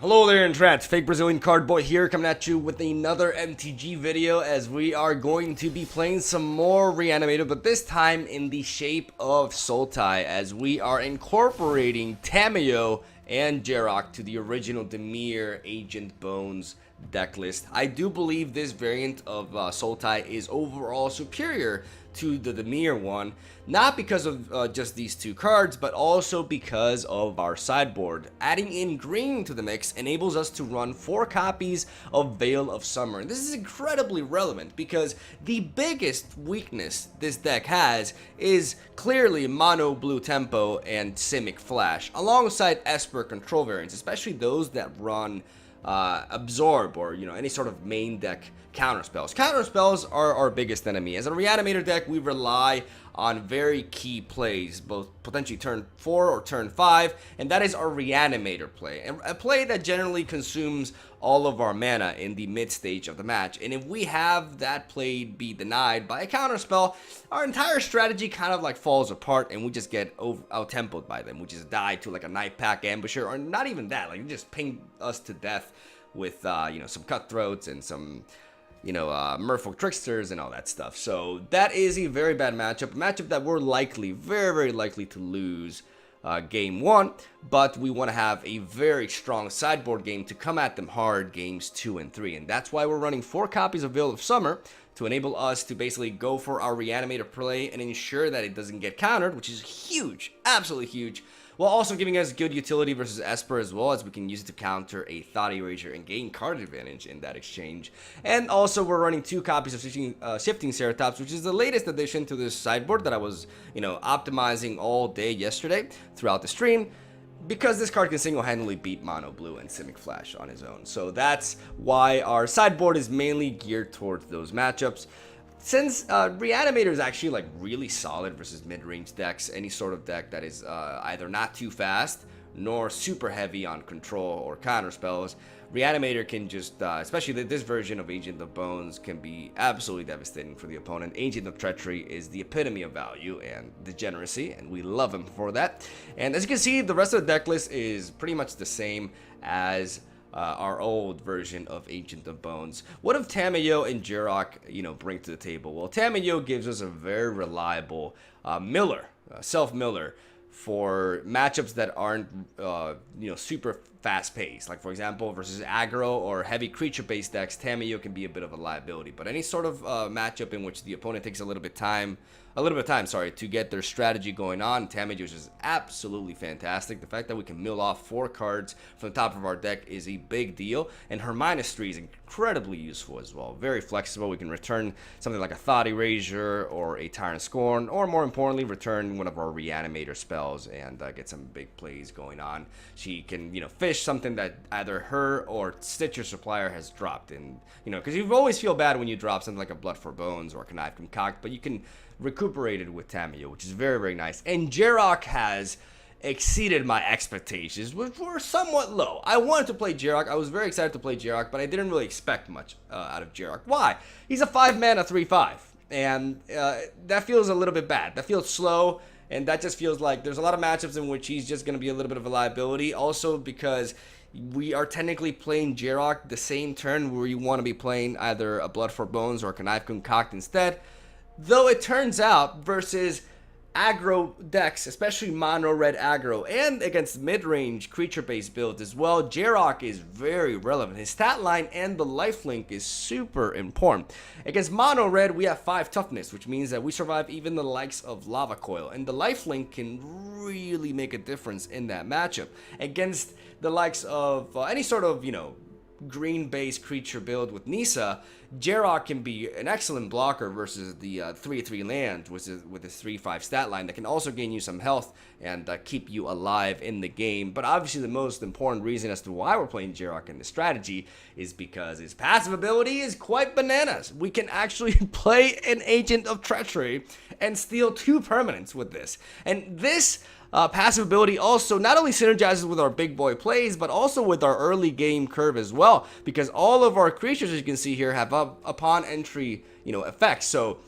Hello there, Intrats. Fake Brazilian Card Boy here, coming at you with another MTG video as we are going to be playing some more Reanimator, but this time in the shape of Sultai, as we are incorporating Tamiyo and Jarek to the original Dimir Agent Bones deck list. I do believe this variant of Sultai is overall superior to the Dimir one, not because of just these two cards, but also because of our sideboard. Adding in green to the mix enables us to run 4 copies of Veil of Summer. And this is incredibly relevant because the biggest weakness this deck has is clearly mono blue tempo and Simic Flash, alongside Esper control variants, especially those that run absorb or any sort of main deck counterspells. Counterspells are our biggest enemy. As a Reanimator deck, we rely on very key plays, both potentially turn 4 or turn 5, and that is our Reanimator play, and a play that generally consumes all of our mana in the mid stage of the match. And if we have that play be denied by a counterspell, our entire strategy kind of like falls apart and we just get out-tempoed by them. We just die to like a Night Pack Ambusher, or not even that, like you just ping us to death with some Cutthroats and some Merfolk Tricksters and all that stuff. So that is a very bad matchup, a matchup that we're likely, very likely to lose game 1, but we want to have a very strong sideboard game to come at them hard games 2 and 3, and that's why we're running 4 copies of Veil of Summer to enable us to basically go for our Reanimator play and ensure that it doesn't get countered, which is huge, absolutely huge, while also giving us good utility versus Esper, as well as we can use it to counter a Thought Erasure and gain card advantage in that exchange. And also we're running 2 copies of Shifting Ceratops, which is the latest addition to this sideboard that I was optimizing all day yesterday throughout the stream, because this card can single-handedly beat Mono Blue and Simic Flash on his own. So that's why our sideboard is mainly geared towards those matchups. Since Reanimator is actually like really solid versus mid-range decks, any sort of deck that is either not too fast nor super heavy on control or counter spells, Reanimator can just, especially this version of Agent of Bones, can be absolutely devastating for the opponent. Agent of Treachery is the epitome of value and degeneracy, and we love him for that. And as you can see, the rest of the deck list is pretty much the same as our old version of Agent of Bones. What if Tamiyo and Jarek, bring to the table? Well, Tamiyo gives us a very reliable self-miller for matchups that aren't, super fast-paced. Like, for example, versus aggro or heavy creature-based decks, Tamiyo can be a bit of a liability. But any sort of matchup in which the opponent takes a little bit of time, to get their strategy going on, Tamiyo is just absolutely fantastic. The fact that we can mill off 4 cards from the top of our deck is a big deal, and her -3 is incredibly useful as well. Very flexible. We can return something like a Thought Erasure or a Tyrant Scorn, or more importantly, return one of our Reanimator spells and get some big plays going on. She can, fish something that either her or Stitcher Supplier has dropped, and because you always feel bad when you drop something like a Blood for Bones or a Connive Concoct, but you can recuperate it with Tamiyo, which is very nice. And Jarek has exceeded my expectations, which were somewhat low. I wanted to play Jarek. I was very excited to play Jarek, but I didn't really expect much out of Jarek. Why? He's a 5-mana 3/5, and that feels a little bit bad. That feels slow, and that just feels like there's a lot of matchups in which he's just going to be a little bit of a liability. Also because we are technically playing Jarek the same turn where you want to be playing either a Blood for Bones or a Connive Concoct instead. Though it turns out versus aggro decks, especially mono red aggro, and against mid-range creature-based builds as well, Jarek is very relevant. His stat line and the lifelink is super important. Against mono red, we have 5 toughness, which means that we survive even the likes of Lava Coil, and the lifelink can really make a difference in that matchup. Against the likes of any sort of, green-based creature build with Nissa, Jarek can be an excellent blocker versus the 3/3 land with his 3/5 stat line that can also gain you some health and keep you alive in the game. But obviously the most important reason as to why we're playing Jarek in this strategy is because his passive ability is quite bananas. We can actually play an Agent of Treachery and steal 2 permanents with this. And this passive ability also not only synergizes with our big boy plays, but also with our early game curve as well, because all of our creatures, as you can see here, have upon entry, effects. So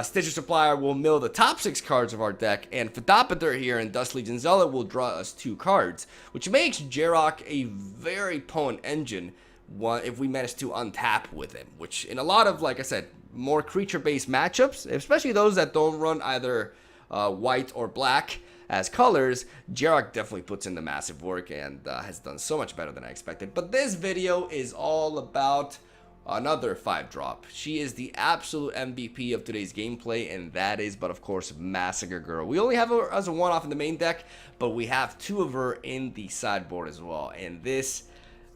Stitcher Supplier will mill the top 6 cards of our deck, and Fidopter here and Dust Legion Zealot will draw us 2 cards, which makes Jarek a very potent engine if we manage to untap with him, which in a lot of, like I said, more creature-based matchups, especially those that don't run either white or black as colors, Jarek definitely puts in the massive work and has done so much better than I expected. But this video is all about another 5-drop. She is the absolute MVP of today's gameplay, and that is, but of course, Massacre Girl. We only have her as a one-off in the main deck, but we have 2 of her in the sideboard as well, and this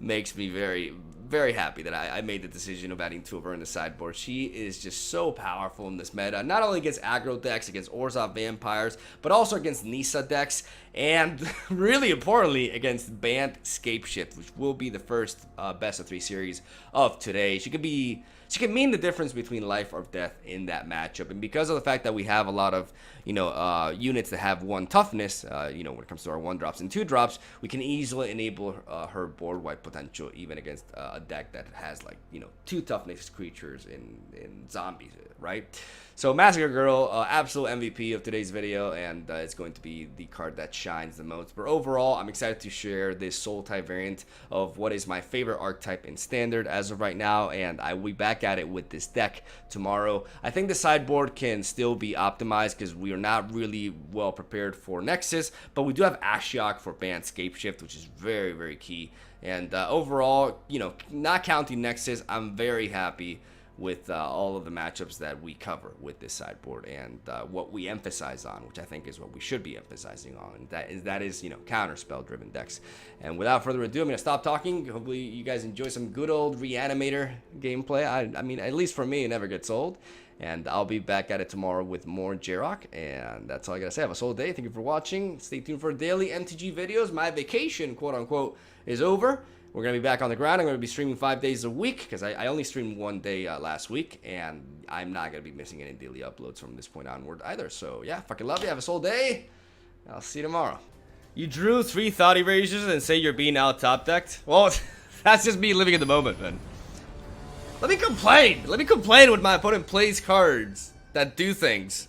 makes me very, very happy that I made the decision of adding 2 of her in the sideboard. She is just so powerful in this meta, not only against aggro decks, against Orzhov Vampires, but also against Nissa decks, and really importantly, against Bant Scapeshift, which will be the first best of 3 series of today. She can mean the difference between life or death in that matchup, and because of the fact that we have a lot of, units that have 1 toughness, when it comes to our 1-drops and 2-drops, we can easily enable her board wipe potential even against a deck that has 2 toughness creatures in zombies, right? So Massacre Girl, absolute MVP of today's video, and it's going to be the card that shines the most. But overall, I'm excited to share this Sultai variant of what is my favorite archetype in Standard as of right now, and I will be back at it with this deck tomorrow. I think the sideboard can still be optimized because we are not really well prepared for Nexus, but we do have Ashiok for Bant Scapeshift, which is very, very key. And overall, not counting Nexus, I'm very happy with all of the matchups that we cover with this sideboard and what we emphasize on, which I think is what we should be emphasizing on. That is counterspell driven decks. And without further ado, I'm gonna stop talking. Hopefully you guys enjoy some good old Reanimator gameplay. I mean, at least for me, it never gets old. And I'll be back at it tomorrow with more Jarek. And that's all I gotta say. Have a solid day. Thank you for watching. Stay tuned for daily MTG videos. My vacation, quote unquote, is over. We're going to be back on the ground. I'm going to be streaming 5 days a week because I only streamed 1 day last week, and I'm not going to be missing any daily uploads from this point onward either. So, yeah, fucking love you. Have a solid day. I'll see you tomorrow. You drew 3 Thought Erasures and say you're being out top decked? Well, that's just me living in the moment, man. Let me complain. Let me complain when my opponent plays cards that do things.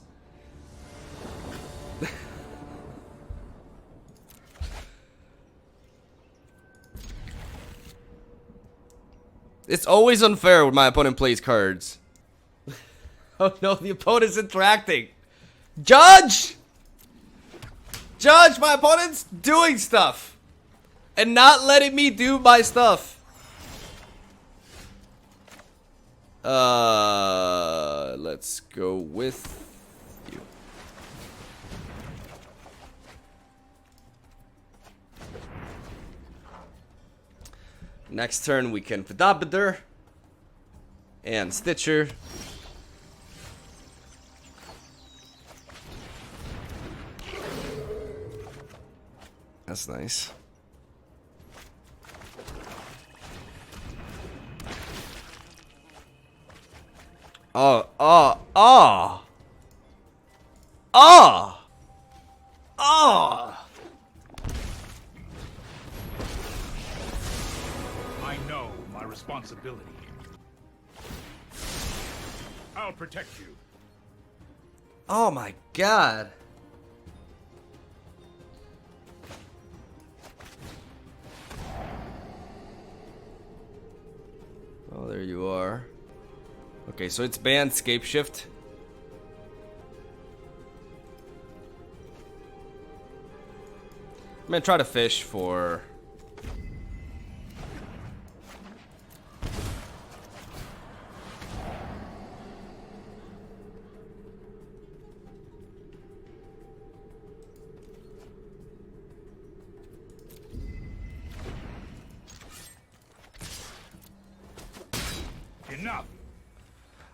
It's always unfair when my opponent plays cards. Oh no, the opponent's interacting. Judge! Judge, my opponent's doing stuff. And not letting me do my stuff. Let's go with you. Next turn we can Fidopter and Stitcher. That's nice. Oh. I know my responsibility. I'll protect you. Oh my god. Oh, there you are. Okay, so it's banned Scapeshift. I'm gonna try to fish for... Enough.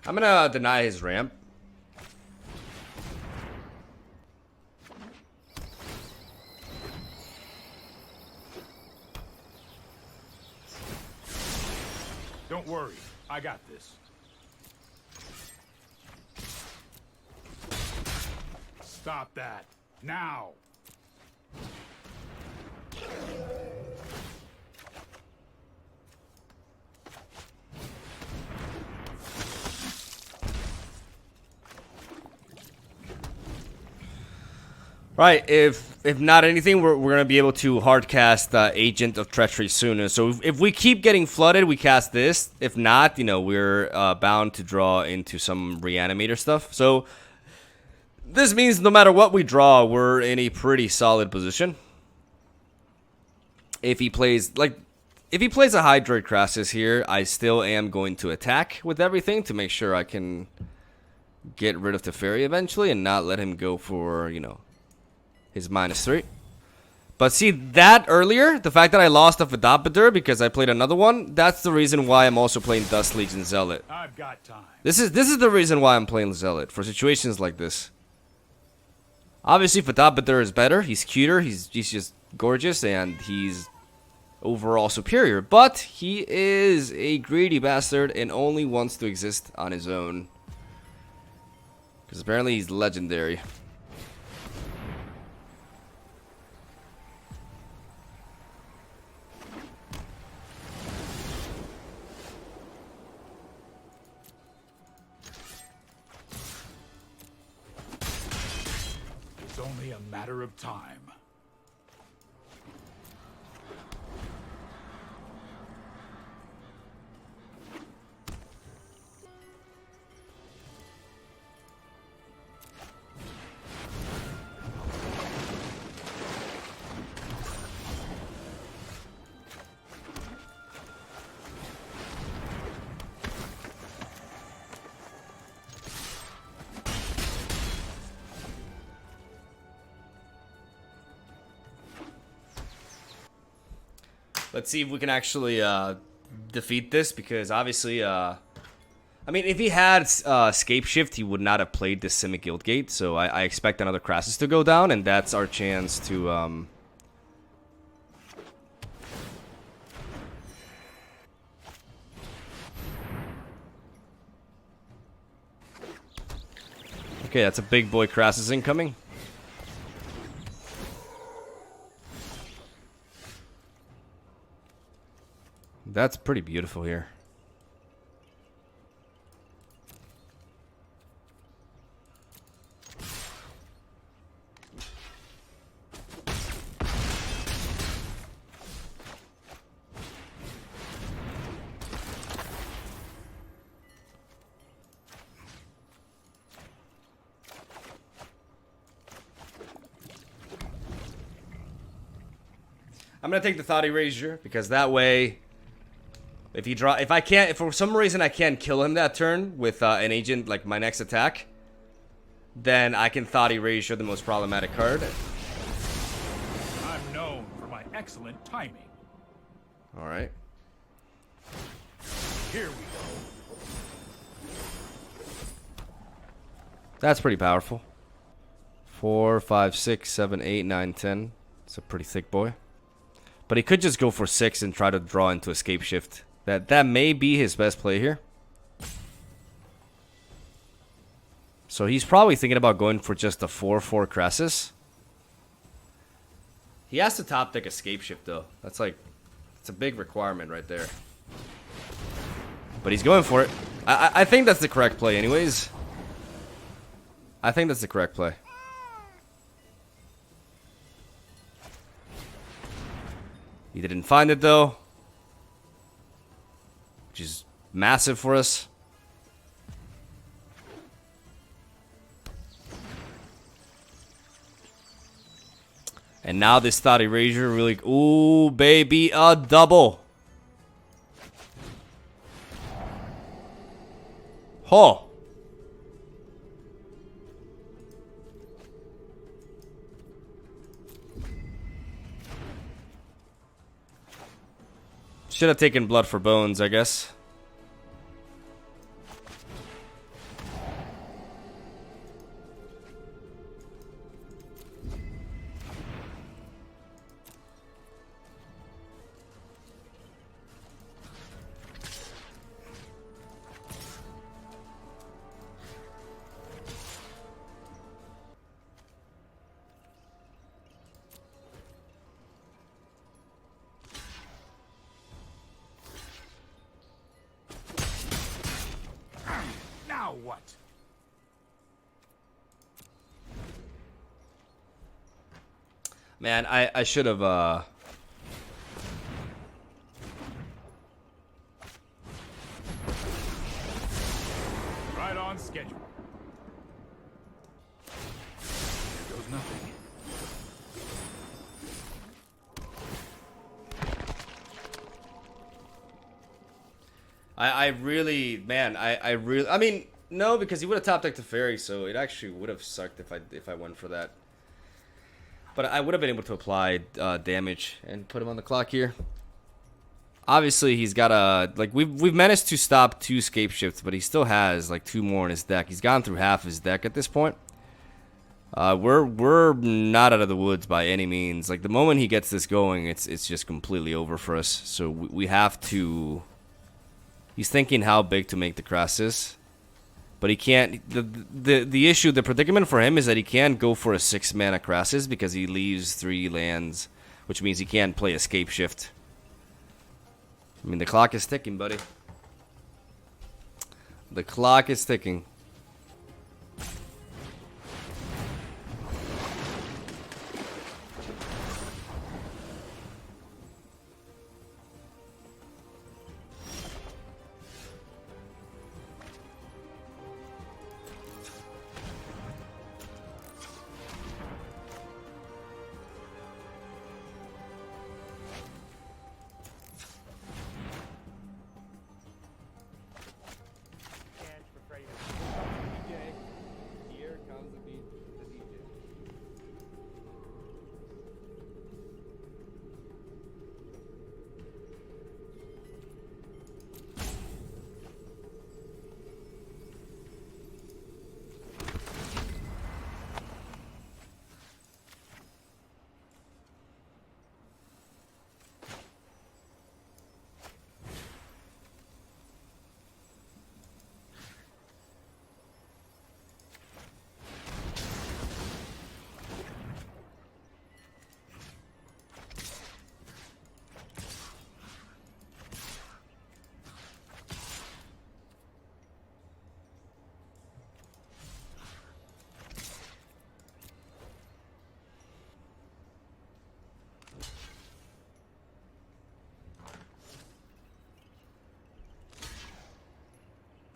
I'm gonna deny his ramp. Don't worry, I got this. Stop that, now! Right, if not anything, we're gonna be able to hard cast Agent of Treachery sooner. So if we keep getting flooded, we cast this. If not, you know, we're bound to draw into some Reanimator stuff. So this means no matter what we draw, we're in a pretty solid position. If he plays a Hydroid Crassus here, I still am going to attack with everything to make sure I can get rid of Teferi eventually and not let him go for, you know, his -3. But see, that earlier, the fact that I lost a Vidapadur because I played another one, that's the reason why I'm also playing Dust Legion Zealot. I've got time. This is the reason why I'm playing Zealot, for situations like this. Obviously, Vidapadur is better, he's cuter, he's just gorgeous, and he's overall superior. But he is a greedy bastard and only wants to exist on his own. Because apparently he's legendary. It's only a matter of time. Let's see if we can actually defeat this, because obviously, I mean, if he had Scapeshift, he would not have played this Simic Guildgate, so I expect another Crassus to go down, and that's our chance to... Okay, that's a big boy Crassus incoming. That's pretty beautiful here. I'm gonna take the Thought Erasure because that way, if for some reason I can't kill him that turn with an agent like my next attack, then I can Thought Erasure the most problematic card. I'm known for my excellent timing. All right. Here we go. That's pretty powerful. 4, 5, 6, 7, 8, 9, 10. It's a pretty thick boy. But he could just go for 6 and try to draw into Scapeshift. That may be his best play here. So he's probably thinking about going for just a 4/4 Crassus. He has to top deck a Scapeshift though. That's like, it's a big requirement right there. But he's going for it. I think that's the correct play anyways. I think that's the correct play. He didn't find it though, which is massive for us. And now this Thought Erasure really... Ooh, baby, a double. Oh. Should have taken Blood for Bones, I guess. Man, I should have Right on schedule. There goes nothing. I really, man, I really, I mean, no, because he would have top decked the fairy, so it actually would have sucked if I went for that. But I would have been able to apply damage and put him on the clock here. Obviously, he's got a, like, we've managed to stop 2 Scapeshifts, but he still has like 2 more in his deck. He's gone through half his deck at this point. We're not out of the woods by any means. Like, the moment he gets this going, it's just completely over for us. So we have to. He's thinking how big to make the crosses, but he can't. The issue, the predicament for him is that he can't go for a 6-mana crosses because he leaves 3 lands, which means he can't play a Scapeshift. I mean, the clock is ticking, buddy. The clock is ticking.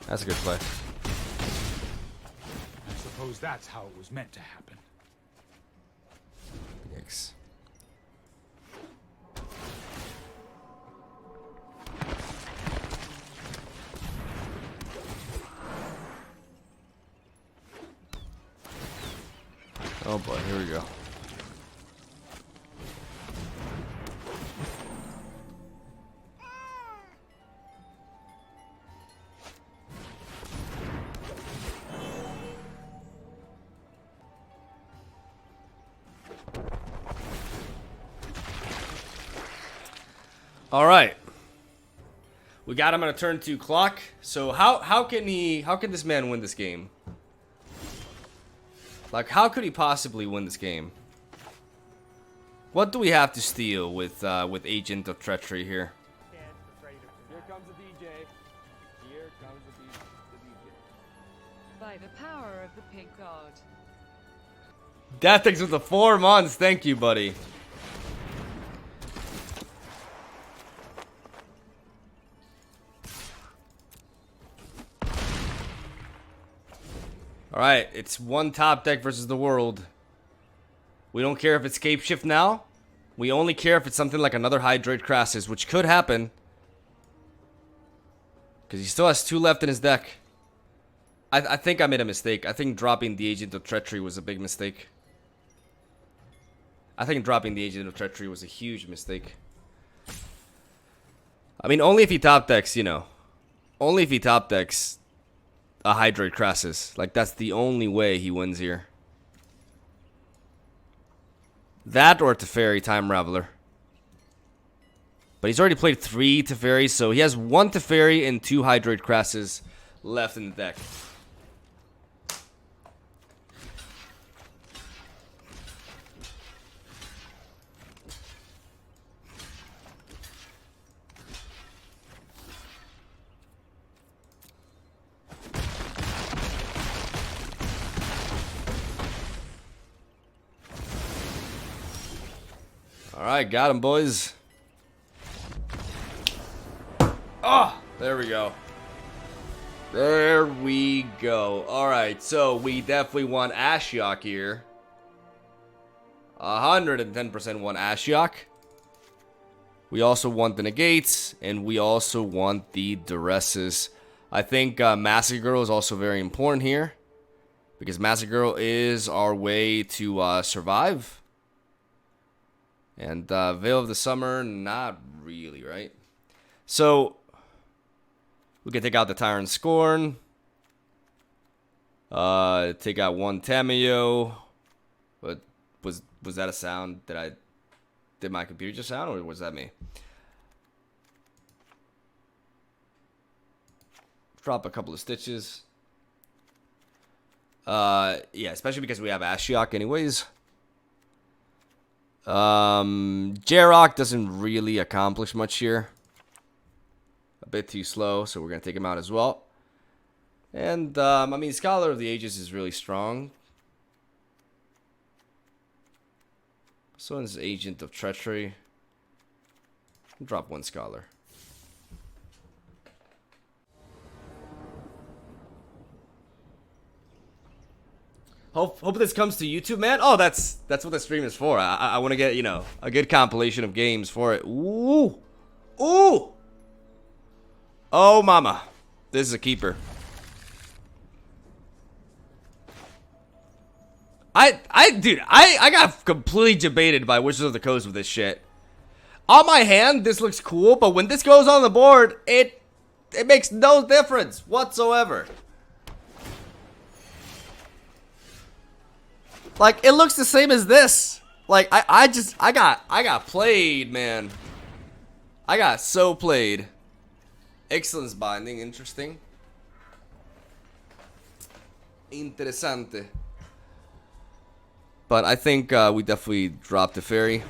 That's a good play. I suppose that's how it was meant to happen. Yikes. Oh boy, here we go. All right, we got him on a turn 2 clock. So how can this man win this game? Like, how could he possibly win this game? What do we have to steal with Agent of Treachery here? Here comes the DJ. Here comes the DJ. By the power of the pig god. Death X with the 4 months. Thank you, buddy. Alright, it's one top deck versus the world. We don't care if it's Scapeshift now. We only care if it's something like another Hydrate Crassus, which could happen. Because he still has 2 left in his deck. I think I made a mistake. I think dropping the Agent of Treachery was a big mistake. I think dropping the Agent of Treachery was a huge mistake. I mean, only if he top decks, you know. Only if he top decks a Hydrate Crassus. Like, that's the only way he wins here. That or Teferi Time Raveler. But he's already played 3 Teferi, so he has 1 Teferi and 2 Hydrate Crassus left in the deck. Alright, got him, boys. Oh, there we go. There we go. Alright, so we definitely want Ashiok here. 110% want Ashiok. We also want the negates, and we also want the duresses. I think Massacre Girl is also very important here, because Massacre Girl is our way to survive. And Veil of the Summer, not really, right? So we can take out the Tyrant Scorn. Take out one Tamiyo. But was that a sound? Did my computer just sound, or was that me? Drop a couple of stitches. Yeah, especially because we have Ashiok anyways. Jarek doesn't really accomplish much here. A bit too slow, so we're gonna take him out as well. And I mean, Scholar of the Ages is really strong. So is Agent of Treachery. Drop one Scholar. Hope this comes to YouTube, man. Oh, that's what the stream is for. I want to get, you know, a good compilation of games for it. Ooh. Ooh. Oh, mama. This is a keeper. Dude, I got completely debated by Wizards of the Coast with this shit. On my hand, this looks cool, but when this goes on the board, it makes no difference whatsoever. Like, it looks the same as this. Like, I got played, man. I got so played. Excellence binding, interesting. Interessante. But I think we definitely dropped the fairy.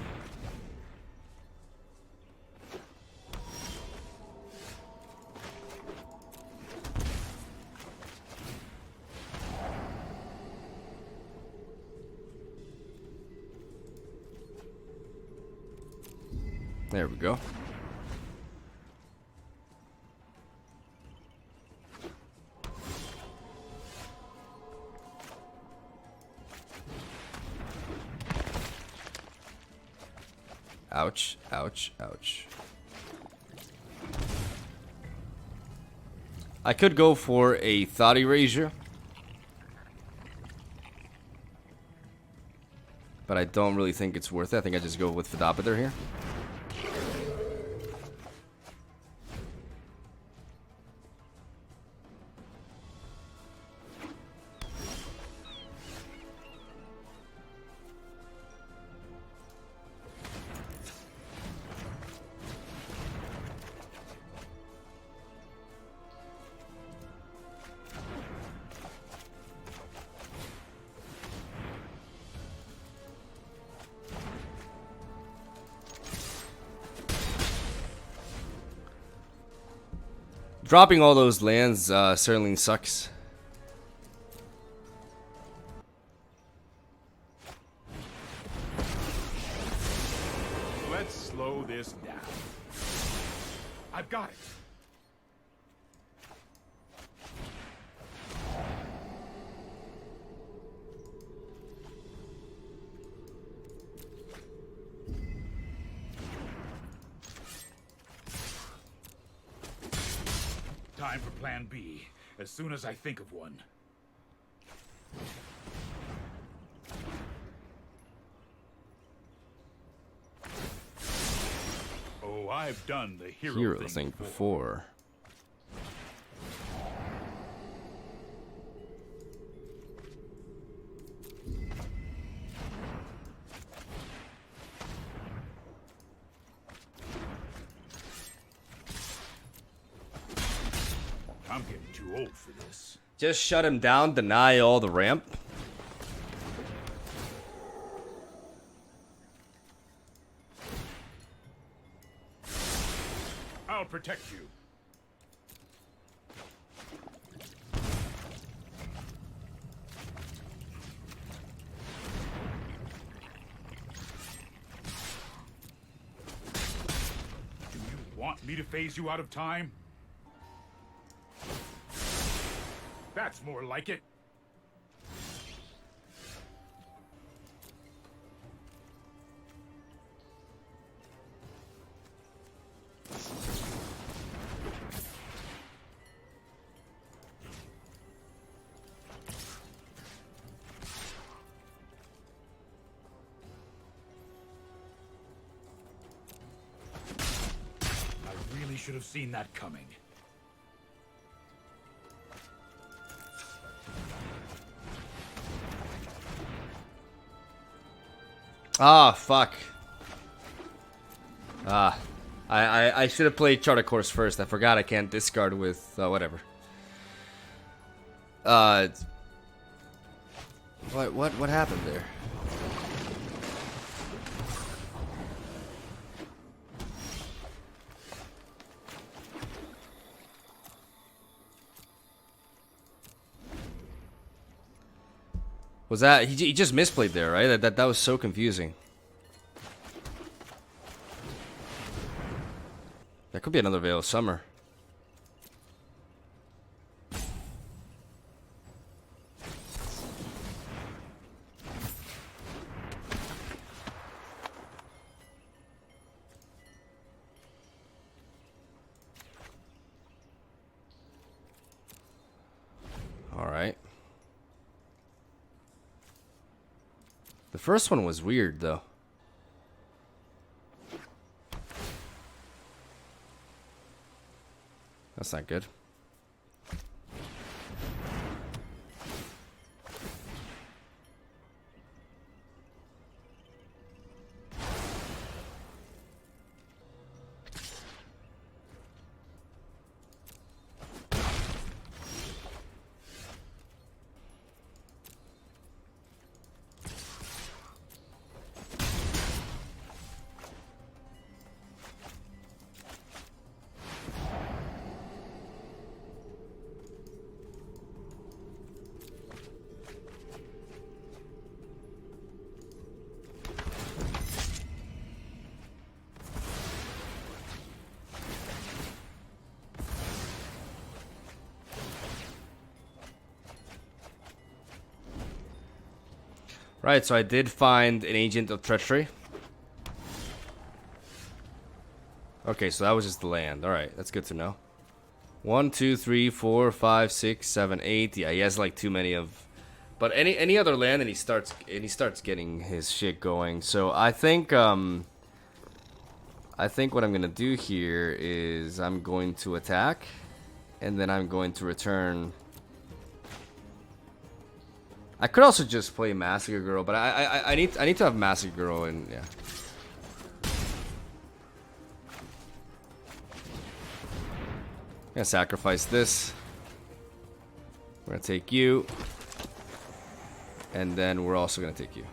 There we go. Ouch, ouch, ouch. I could go for a Thought Erasure, but I don't really think it's worth it. I think I just go with Fidopiter here. Dropping all those lands certainly sucks. Let's slow this down. I've got it. Time for plan B, as soon as I think of one. Oh, I've done the hero thing before. I'm getting too old for this. Just shut him down, deny all the ramp. I'll protect you. Want me to phase you out of time? That's more like it. Should have seen that coming. Ah, fuck. I should have played Chart of Course first. I forgot I can't discard with whatever. What happened there? Was that he just misplayed there, right? That was so confusing. That could be another Veil of Summer. All right. The first one was weird, though. That's not good. Right, so I did find an Agent of Treachery. Okay, so that was just the land. Alright, that's good to know. 1, 2, 3, 4, 5, 6, 7, 8. Yeah, he has like too many of. But any other land, and he starts getting his shit going. So I think what I'm gonna do here is I'm going to attack, and then I'm going to return. I could also just play Massacre Girl, but I need to have Massacre Girl, and yeah. I'm gonna sacrifice this. We're gonna take you, and then we're also gonna take you.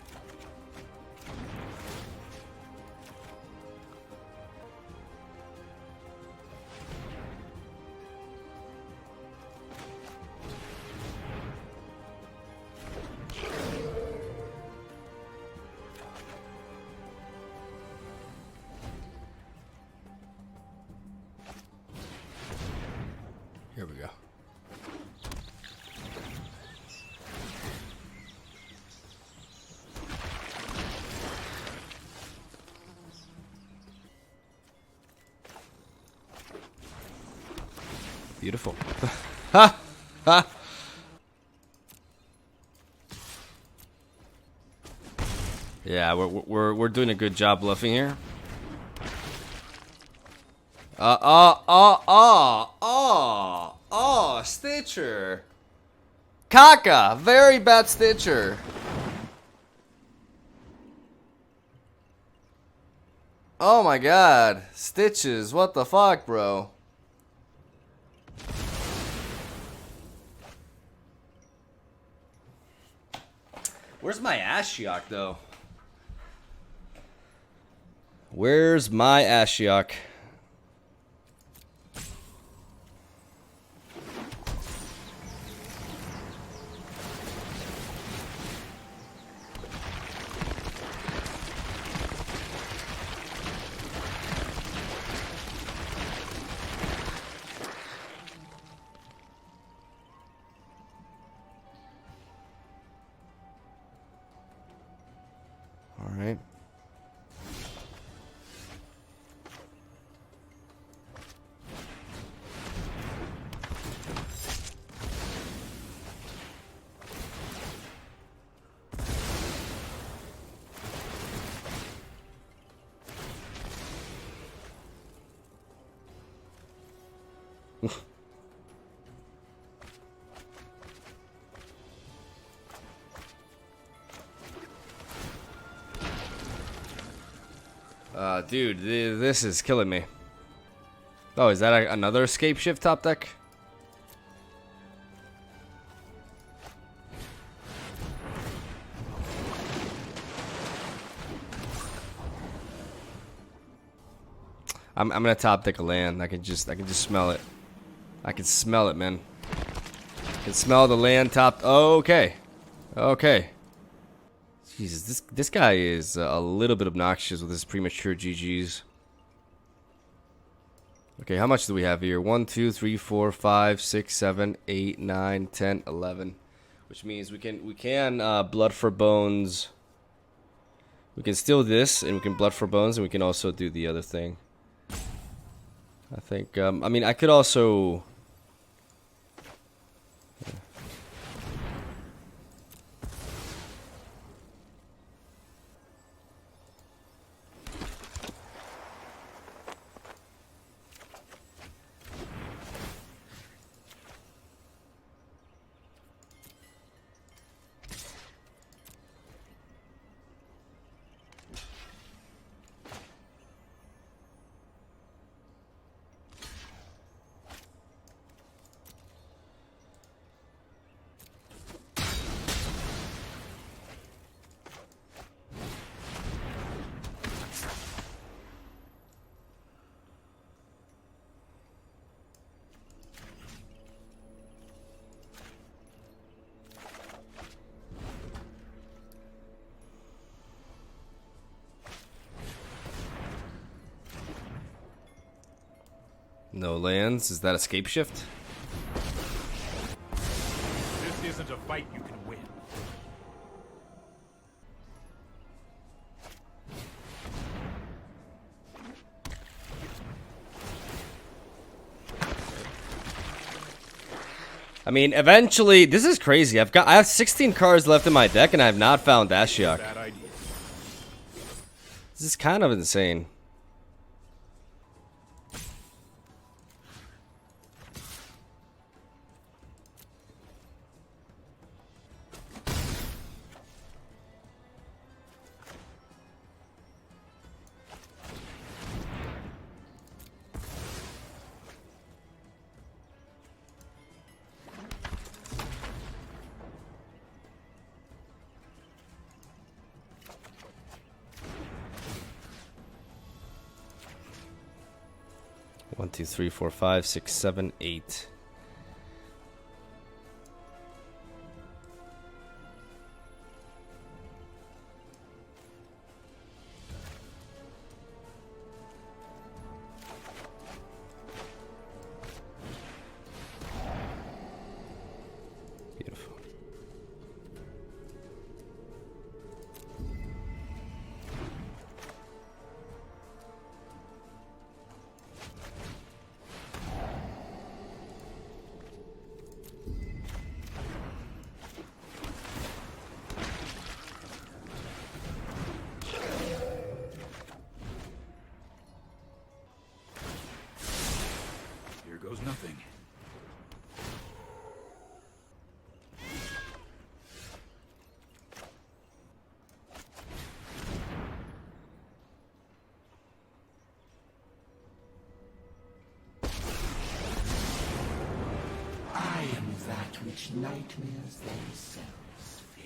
Here we go. Beautiful. Ha! Ha! Yeah, we're doing a good job bluffing here. Stitcher. Kaka, very bad Stitcher. Oh my god. Stitches, what the fuck, bro? Where's my Ashiok, though? Where's my Ashiok? Dude, this is killing me. Oh, is that another Scapeshift top deck? I'm gonna top deck a land. I can just smell it. I can smell it, man. I can smell the land top. Oh, okay. Okay. Jesus, this guy is a little bit obnoxious with his premature GGs. Okay, how much do we have here? 1, 2, 3, 4, 5, 6, 7, 8, 9, 10, 11. Which means we can blood for bones. We can steal this, and we can blood for bones, and we can also do the other thing. I think. I mean, I could also. No lands. Is that a Scapeshift? This isn't a fight you can win. I mean, eventually, this is crazy. I have 16 cards left in my deck, and I have not found Ashiok. Bad idea. This is kind of insane. One, two, three, four, five, six, seven, 8. Beautiful. Here goes nothing. I am that which nightmares themselves fear.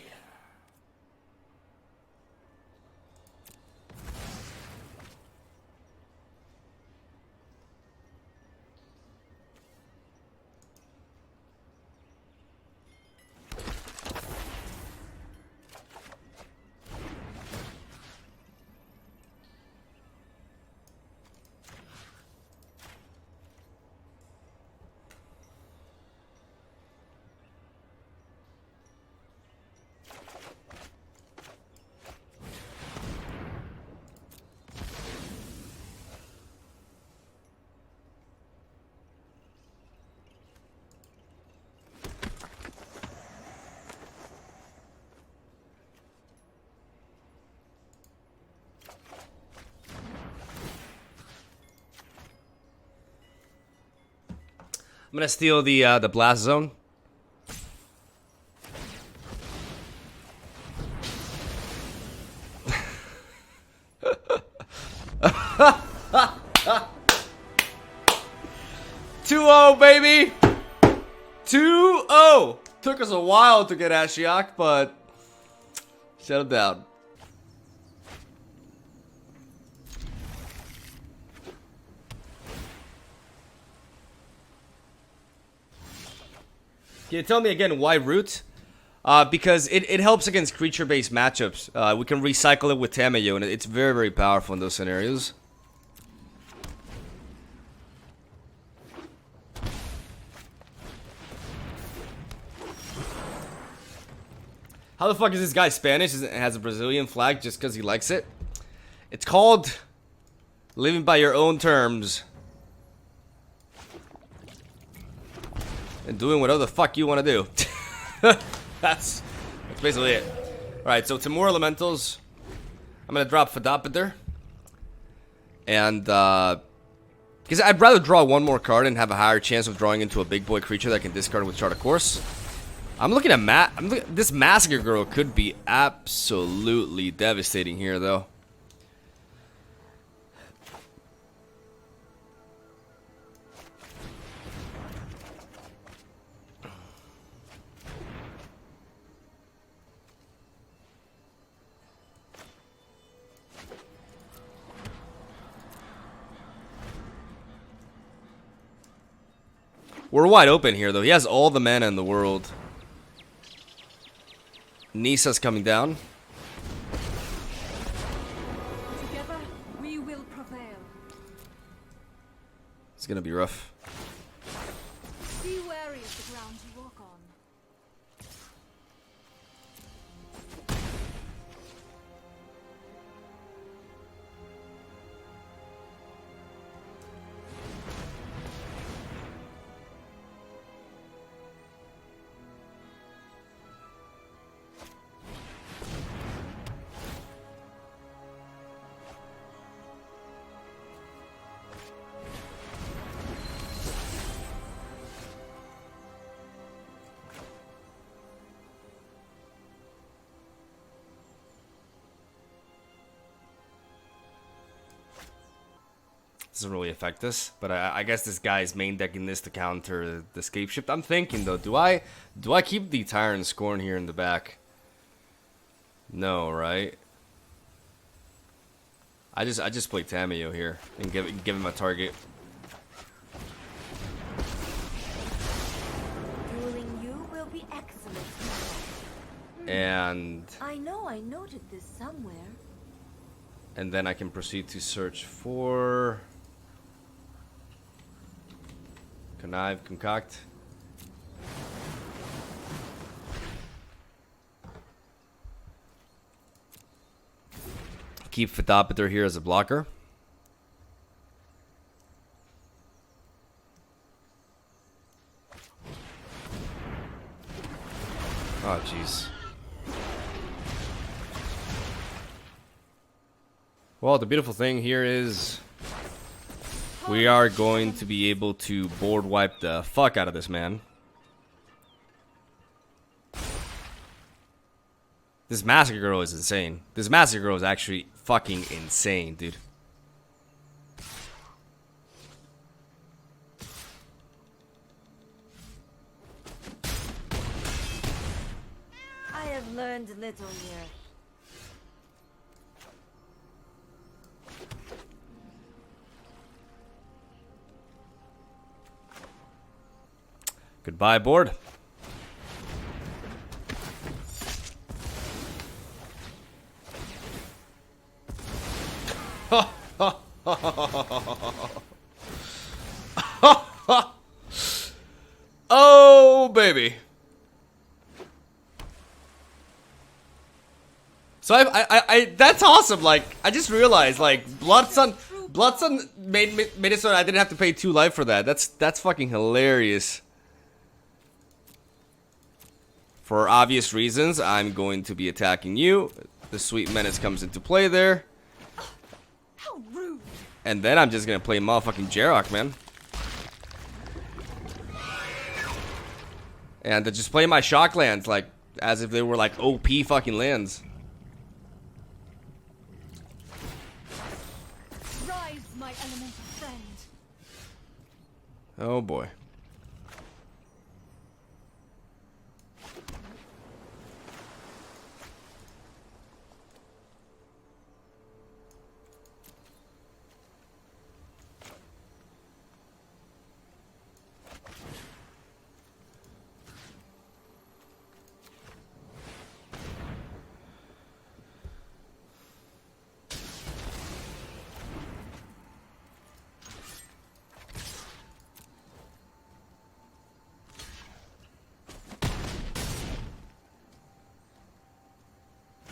I'm gonna steal the blast zone. Two-0, baby. 2-0. Took us a while to get Ashiok, but shut him down. Can you tell me again why root? Because it helps against creature-based matchups. We can recycle it with Tamiyo, and it's very, very powerful in those scenarios. How the fuck is this guy Spanish? It has a Brazilian flag just because he likes it. It's called living by your own terms and doing whatever the fuck you want to do. That's basically it. Alright, so 2 more elementals. I'm gonna drop Fadapiter. And because I'd rather draw 1 more card and have a higher chance of drawing into a big boy creature that I can discard with Chart of Course. I'm looking at this Massacre Girl could be absolutely devastating here, though. We're wide open here, though. He has all the mana in the world. Nisa's coming down. Together, we will prevail. It's gonna be rough. Be wary of the ground you walk on. Doesn't really affect us, but I guess this guy's main decking this to counter the Scapeshift. I'm thinking though, do I keep the Tyrant Scorn here in the back? No, right? I just play Tamiyo here and give him a target. Dueling you will be excellent. And I know I noted this somewhere. and then I can proceed to search for connive, concoct. Keep Fadapiter here as a blocker. Oh, jeez. Well, the beautiful thing here is we are going to be able to board wipe the fuck out of this man. This Massacre Girl is insane. This Massacre Girl is actually fucking insane, dude. I have learned little here. Goodbye, board. Oh, baby. So I that's awesome. Like, I just realized, like, Bloodsun made it so I didn't have to pay 2 life for that. That's fucking hilarious. For obvious reasons, I'm going to be attacking you. The Sweet Menace comes into play there. How rude! And then I'm just gonna play motherfucking Jarek, man. And to just play my shock lands like as if they were like OP fucking lands. Rise, my elemental friend. Oh boy.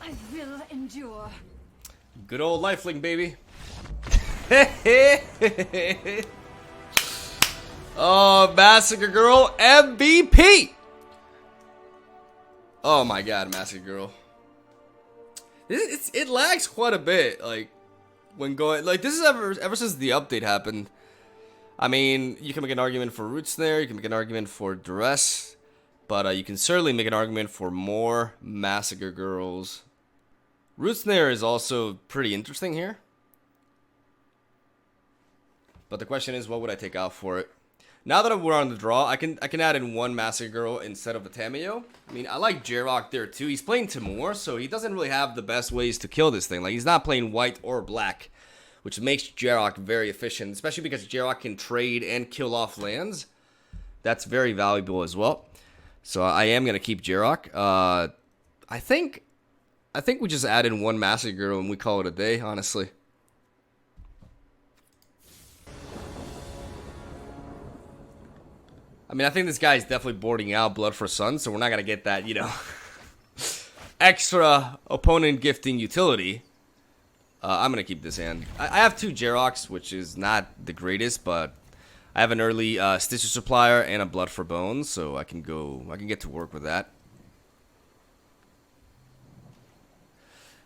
I will endure. Good old lifelink, baby. Oh, Massacre Girl MVP. Oh my god, Massacre Girl. It lags quite a bit, like when going like this is ever since the update happened. I mean, you can make an argument for Root Snare, you can make an argument for Duress, but you can certainly make an argument for more Massacre Girls. Root Snare is also pretty interesting here. But the question is, what would I take out for it? Now that we're on the draw, I can add in one Massacre Girl instead of a Tamiyo. I mean, I like Jarek there too. He's playing Timur, so he doesn't really have the best ways to kill this thing. Like, he's not playing white or black, which makes Jarek very efficient, especially because Jarek can trade and kill off lands. That's very valuable as well. So I am going to keep Jarek. I think we just add in one Massacre Girl and we call it a day, honestly. I mean, I think this guy is definitely boarding out Blood for Sun, so we're not going to get that, you know, extra opponent gifting utility. I'm going to keep this hand. I have two Jareks, which is not the greatest, but I have an early Stitcher Supplier and a Blood for Bones, so I can get to work with that.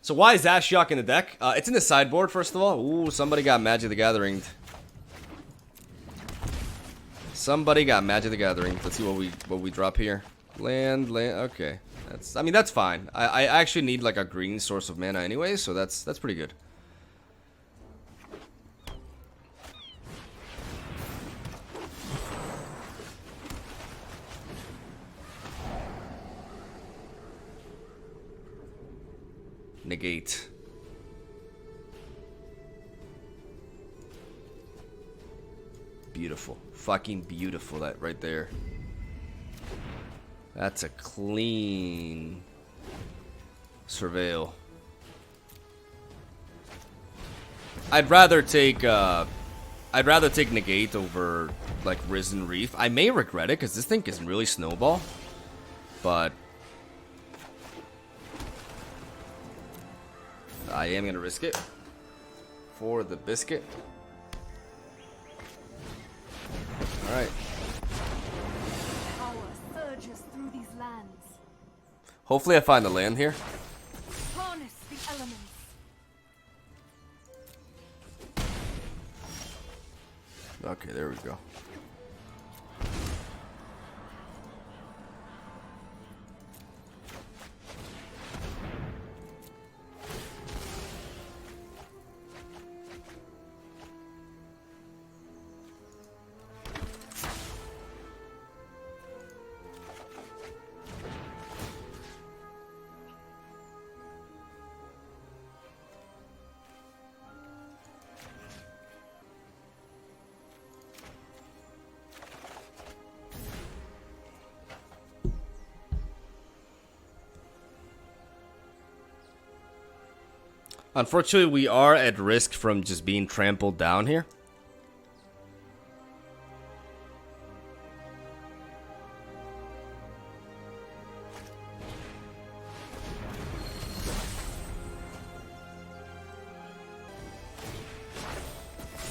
So why is Ashiok in the deck? It's in the sideboard, first of all. Ooh, somebody got Magic the Gathering. Somebody got Magic the Gathering. Let's see what we drop here. Land. Okay, I mean that's fine. I actually need like a green source of mana anyway, so that's pretty good. Negate. Beautiful. Fucking beautiful, that right there. That's a clean surveil. I'd rather take negate over like Risen Reef. I may regret it because this thing can really snowball, but I am gonna risk it for the biscuit. Alright. Power surges through these lands. Hopefully I find the land here. Harness the elements. Okay, there we go. Unfortunately, we are at risk from just being trampled down here.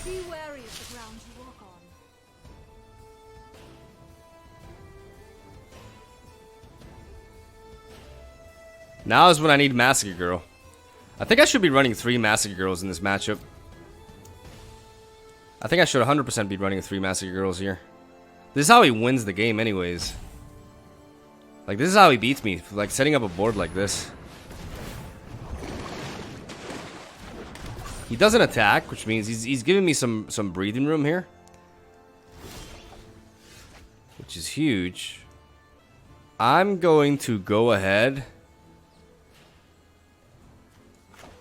Be wary of the ground you walk on. Now is when I need Massacre Girl. I think I should be running 3 Massacre Girls in this matchup. I think I should 100% be running 3 Massacre Girls here. This is how he wins the game anyways. Like, this is how he beats me. Like, setting up a board like this. He doesn't attack, which means he's giving me some breathing room here. Which is huge. I'm going to go ahead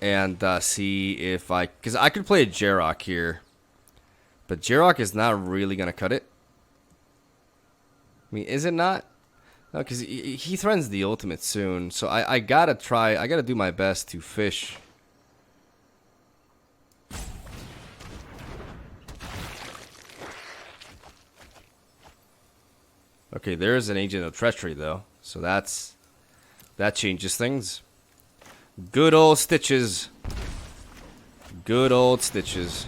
and see if I... Because I could play a Jarek here. But Jarek is not really going to cut it. I mean, is it not? No, because he threatens the ultimate soon. So I gotta try... I gotta do my best to fish. Okay, there's an Agent of Treachery, though. So that changes things. Good old Stitches. Good old Stitches.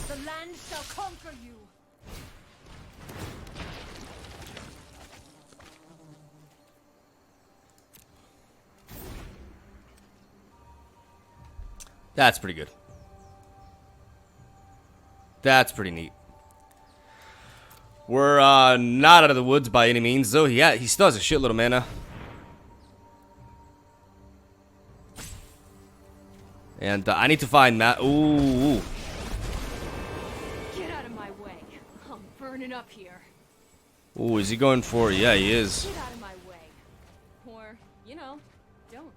The land shall conquer you. That's pretty good. That's pretty neat. We're not out of the woods by any means, though. Yeah, he still has a shitload of mana. And I need to find Matt. Ooh. Get out of my way. I'm burning up here. Ooh, is he going for it? Yeah, he is. Get out of my way. Or, you know, don't.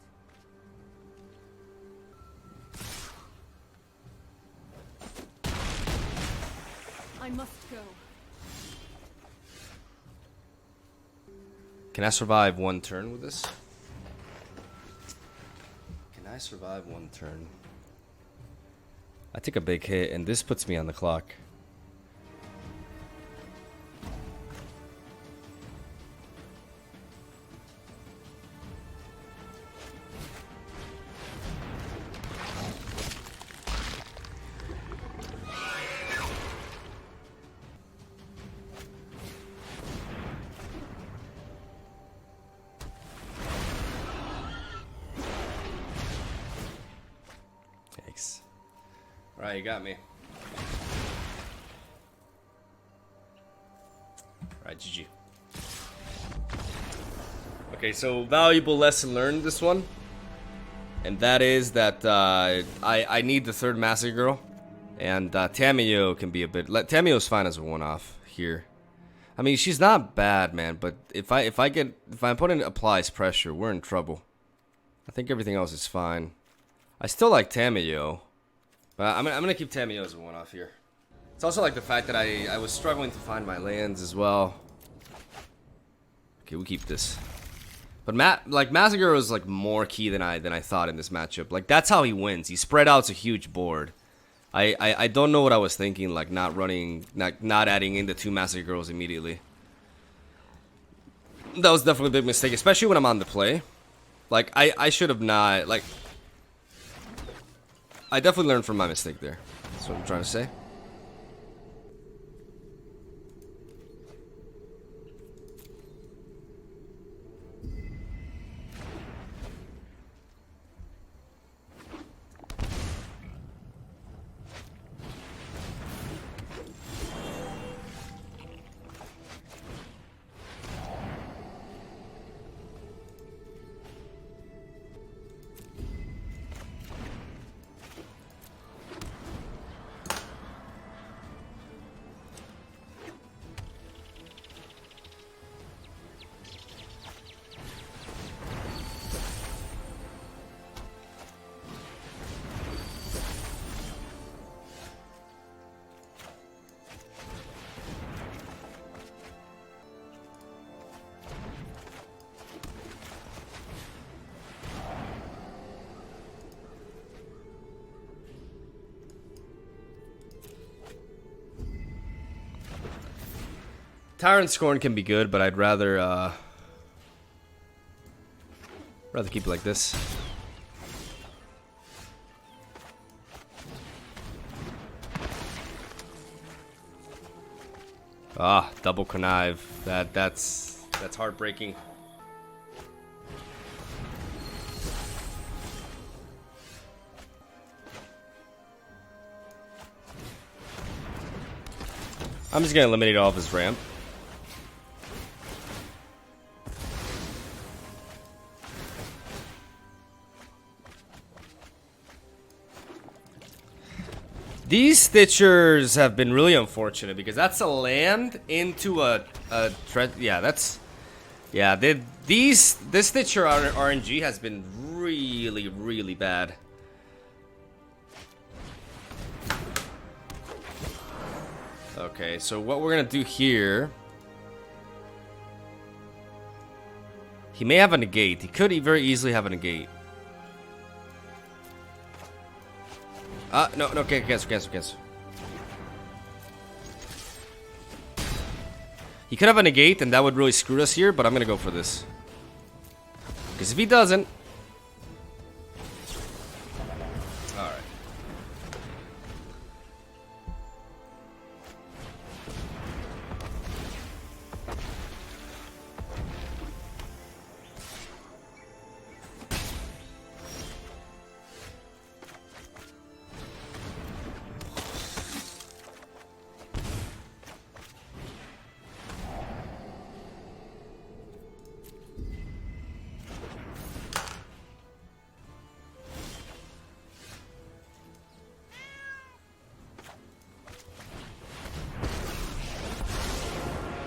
I must go. Can I survive one turn with this? Can I survive one turn? I take a big hit, and this puts me on the clock. Thanks. Alright, you got me. Alright, GG. Okay, so valuable lesson learned this one. And that is that I need the third Massacre Girl. And Tamiyo can be a bit... Tamiyo's fine as a one-off here. I mean, she's not bad, man, but if my opponent applies pressure, we're in trouble. I think everything else is fine. I still like Tamiyo, but I'm gonna keep Tamiyo as a one-off here. It's also like the fact that I was struggling to find my lands as well. Okay, we keep this. But Massacre was like more key than I thought in this matchup. Like, that's how he wins. He spread out a huge board. I don't know what I was thinking, like not adding in the two Massacre Girls immediately. That was definitely a big mistake, especially when I'm on the play. Like, I should have not, like... I definitely learned from my mistake there. That's what I'm trying to say. Tyrant Scorn can be good, but I'd rather keep it like this. Ah, double connive. That's heartbreaking. I'm just gonna eliminate all of his ramp. These Stitchers have been really unfortunate because that's a land into a yeah, that's this Stitcher RNG has been really bad. Okay, so what we're gonna do here, he may have a negate. He could very easily have a negate. No, okay, cancel. He could have a negate, and that would really screw us here, but I'm gonna go for this. Because if he doesn't... Alright.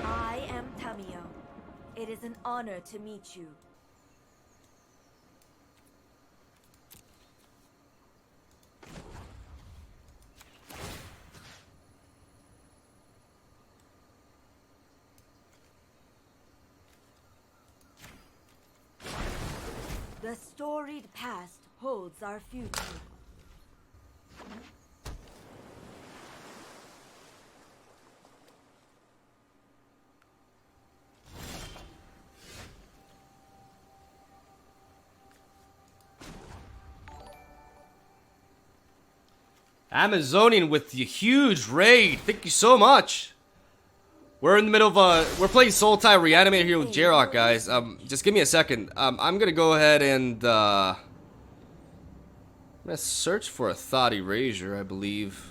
I am Tamiyo. It is an honor to meet you. The storied past holds our future. Amazonian with the huge raid. Thank you so much. We're in the middle of we're playing Sultai Reanimator here with Jarek, guys. Just give me a second. I'm gonna go ahead and I'm gonna search for a Thought Erasure, I believe.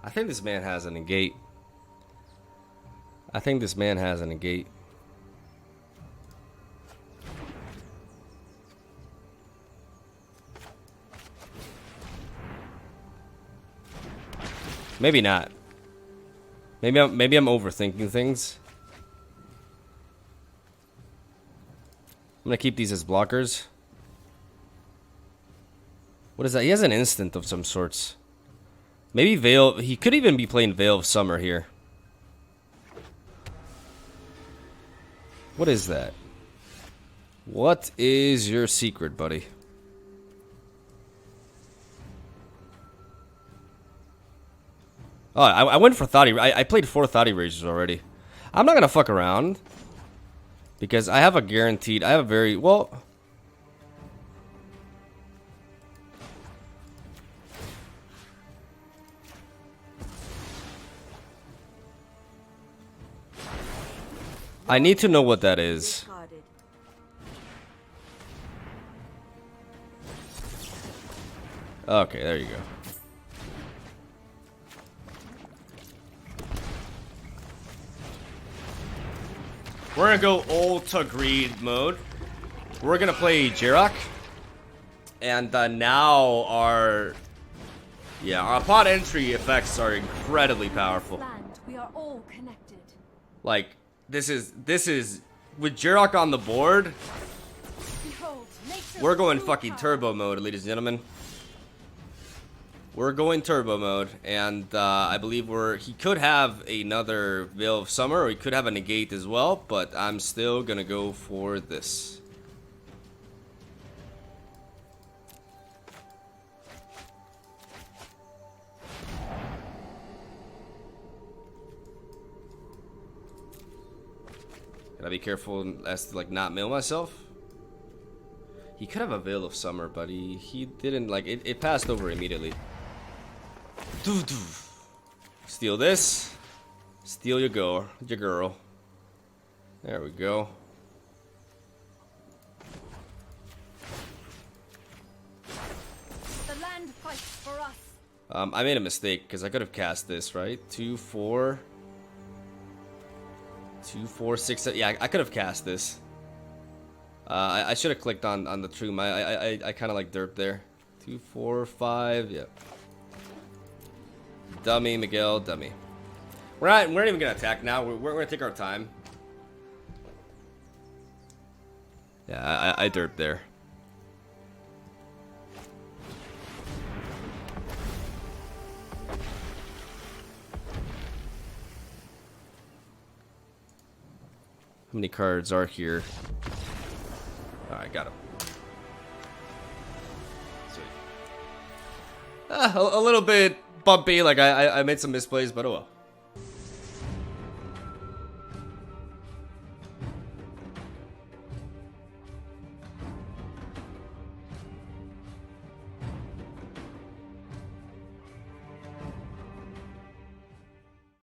I think this man has a negate. Maybe not. Maybe I'm overthinking things. I'm gonna keep these as blockers. What is that? He has an instant of some sorts. Maybe Veil. He could even be playing Veil of Summer here. What is that? What is your secret, buddy? Oh, I went for Thought. I played 4 Thought Erasers already. I'm not gonna fuck around because I have a guaranteed. I have a very well. I need to know what that is. Okay, there you go. We're gonna go Ultra Greed mode. We're gonna play Jarek. And now our pod entry effects are incredibly powerful. Land, we are all connected. Like, this is with Jarek on the board. Behold, nature's We're going true fucking power. turbo mode, ladies and gentlemen. We're going turbo mode, and I believe he could have another Veil of Summer, or he could have a negate as well, but I'm still gonna go for this. Gotta be careful as to like not mill myself. He could have a Veil of Summer, but he didn't. Like it passed over immediately. Steal this. Steal your girl. There we go. The land fights for us. I made a mistake because I could have cast this, right? 2, 4, 2, 4, 6, 7. Yeah, I could have cast this. I should have clicked on the Troom. I kind of like derped there. 2, 4, 5. Yeah. Dummy, Miguel. Dummy. We're not even gonna attack now. We're gonna take our time. Yeah, I derped there. How many cards are here? Alright, got him. Sweet. A little bit bumpy, like I made some misplays, but oh well.